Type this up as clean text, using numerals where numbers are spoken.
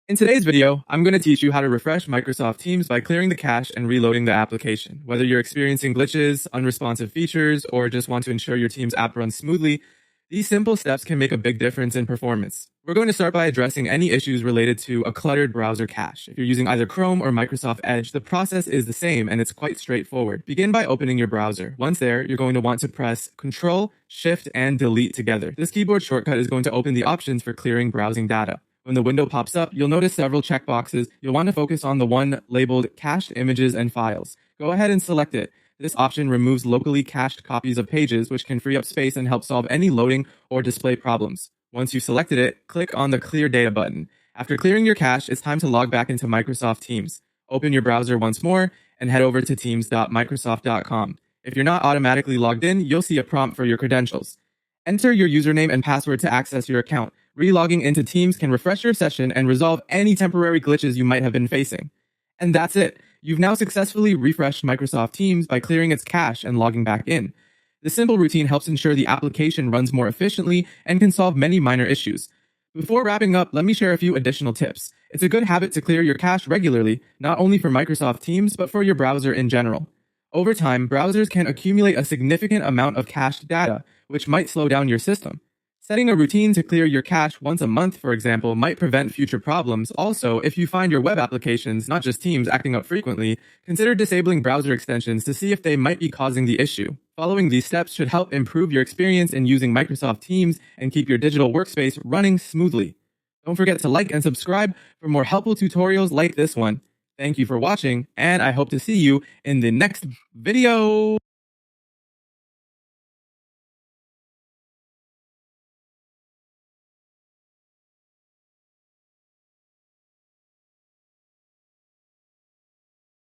In today's video, I'm going to teach you how to refresh Microsoft Teams by clearing the cache and reloading the application. Whether you're experiencing glitches, unresponsive features, or just want to ensure your Teams app runs smoothly, these simple steps can make a big difference in performance. We're going to start by addressing any issues related to a cluttered browser cache. If you're using either Chrome or Microsoft Edge, the process is the same and it's quite straightforward. Begin by opening your browser. Once there, you're going to want to press Control, Shift, and Delete together. This keyboard shortcut is going to open the options for clearing browsing data. When the window pops up, you'll notice several checkboxes. You'll want to focus on the one labeled Cached Images and Files. Go ahead and select it. This option removes locally cached copies of pages, which can free up space and help solve any loading or display problems. Once you've selected it, click on the Clear Data button. After clearing your cache, it's time to log back into Microsoft Teams. Open your browser once more and head over to teams.microsoft.com. If you're not automatically logged in, you'll see a prompt for your credentials. Enter your username and password to access your account. Relogging into Teams can refresh your session and resolve any temporary glitches you might have been facing. And that's it. You've now successfully refreshed Microsoft Teams by clearing its cache and logging back in. This simple routine helps ensure the application runs more efficiently and can solve many minor issues. Before wrapping up, let me share a few additional tips. It's a good habit to clear your cache regularly, not only for Microsoft Teams, but for your browser in general. Over time, browsers can accumulate a significant amount of cached data, which might slow down your system. Setting a routine to clear your cache once a month, for example, might prevent future problems. Also, if you find your web applications, not just Teams, acting up frequently, consider disabling browser extensions to see if they might be causing the issue. Following these steps should help improve your experience in using Microsoft Teams and keep your digital workspace running smoothly. Don't forget to like and subscribe for more helpful tutorials like this one. Thank you for watching, and I hope to see you in the next video.